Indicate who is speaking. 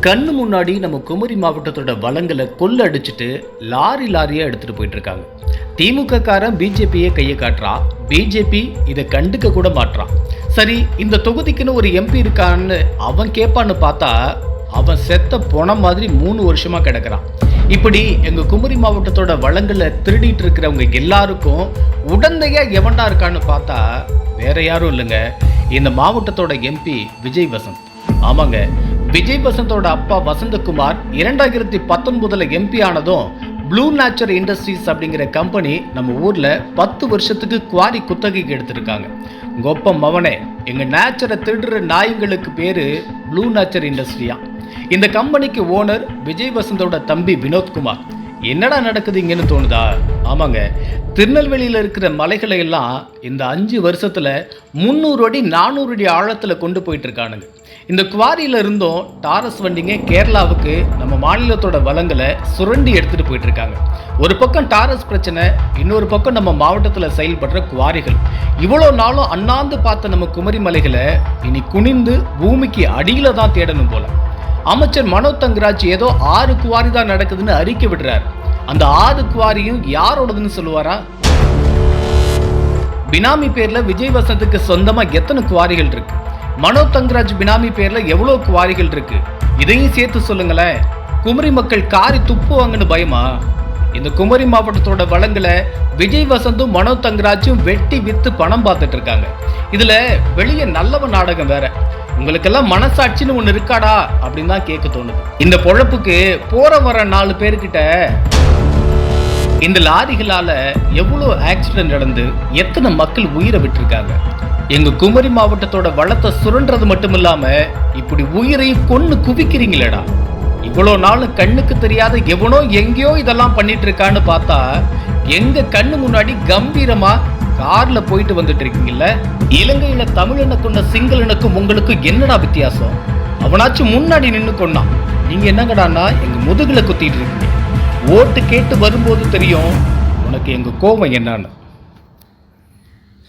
Speaker 1: கண்ணு முன்னாடி நம்ம குமரி மாவட்டத்தோட வளங்களை கொள்ளடிச்சிட்டு லாரியா எடுத்துட்டு போயிட்டு இருக்காங்க. திமுக காரன் பிஜேபியை கையை காட்டுறான், பிஜேபி இதை கண்டுக்க கூட மாட்டான். சரி, இந்த தொகுதிக்குன்னு ஒரு எம்பி இருக்கான்னு அவன் கேட்பான்னு பார்த்தா அவன் செத்த பொணம் மாதிரி 3 வருஷமா கிடக்குறான். இப்படி எங்க குமரி மாவட்டத்தோட வளங்களை திருடிட்டு இருக்கிறவங்க எல்லாருக்கும் உடந்தையா எவன்டா இருக்கான்னு பார்த்தா வேற யாரும் இல்லைங்க, இந்த மாவட்டத்தோட எம்பி விஜய் வசந்த். ஆமாங்க, விஜய் வசந்தோட அப்பா வசந்தகுமார் 2019 எம்பி ஆனதும் ப்ளூ நேச்சர் இண்டஸ்ட்ரீஸ் அப்படிங்கிற கம்பெனி நம்ம ஊர்ல 10 வருஷத்துக்கு குவாரி குத்தகைக்கு எடுத்திருக்காங்க. கொப்பம் மவனே, எங்க நேச்சரை திருடுற நாய்களுக்கு பேரு ப்ளூ நேச்சர் இண்டஸ்ட்ரியா. இந்த கம்பெனிக்கு ஓனர் விஜய் வசந்தோட தம்பி வினோத்குமார். என்னடா நடக்குதுங்கன்னு தோணுதா? ஆமாங்க, திருநெல்வேலியில் இருக்கிற மலைகளை எல்லாம் இந்த 5 வருஷத்துல 300 அடி 400 அடி ஆழத்துல கொண்டு போயிட்டு இருக்கானுங்க. இந்த குவாரியில இருந்தும் டாரஸ் வண்டிங்க கேரளாவுக்கு நம்ம மாநிலத்தோட வளங்களை சுரண்டி எடுத்துட்டு போயிட்டு இருக்காங்க. ஒரு பக்கம் டாரஸ் பிரச்சனை, இன்னொரு பக்கம் நம்ம மாவட்டத்தில் செயல்படுற குவாரிகள். இவ்வளோ நாளும் அண்ணாந்து பார்த்த நம்ம குமரி மலைகளை இனி குனிந்து பூமிக்கு அடியில தான் தேடணும் போல. அமைச்சர் மனோ தங்கராஜ் ஏதோ 6 குவாரி தான் நடக்குதுன்னு அறிக்கை விடுறாரு. அந்த 6 குவாரியும் யாரோடதுன்னு சொல்லுவாரா? பினாமி பேர்ல விஜய் வசந்துக்கு சொந்தமா எத்தனை குவாரிகள் இருக்கு? மனோ தங்கராஜ் பினாமி பேர்ல எவ்வளவு குவாரிகள் இருக்கு? இதையும் சேர்த்து சொல்லுங்களேன். குமரி மக்கள் காரி துப்புவாங்கன்னு பயமா? இந்த குமரி மாவட்டத்தோட வளங்களை விஜய் வசந்தும் மனோ தங்கராஜும் வெட்டி வித்து பணம் பார்த்துட்டு இருக்காங்க. இதுல வெளியே நல்லவன் நாடகம் வேற. உங்களுக்கெல்லாம் மனசாட்சின்னு ஒண்ணு இருக்காடா அப்படின்னு தான் கேட்க தோணுது. இந்த பொழப்புக்கு போற வர 4 பேர்கிட்ட இந்த லாரிகளால எவ்வளவு ஆக்சிடென்ட் நடந்து எத்தனை மக்கள் உயிரை விட்டுருக்காங்க. எங்க குமரி மாவட்டத்தோட வளத்தை சுரண்டுறது மட்டும் இல்லாம இப்படி உயிரையும் கொன்னு குவிக்கிறீங்களேடா. இவ்வளோ நாளும் கண்ணுக்கு தெரியாத எவனோ எங்கேயோ இதெல்லாம் பண்ணிட்டு இருக்கான்னு பார்த்தா எங்க கண்ணு முன்னாடி கம்பீரமா கார்ல போயிட்டு வந்துட்டு இருக்கீங்கல்ல. இலங்கையில தமிழனை கொண்ட சிங்களனுக்கும் உங்களுக்கும் என்னடா வித்தியாசம்? அவனாச்சும் முன்னாடி நின்று கொண்டான், நீங்க என்னங்கடான்னா எங்க முதுகுல குத்திட்டு இருக்கீங்க. ஓட்டு கேட்டு வரும்போது தெரியும் உனக்கு எங்க கோபம் என்னன்னு.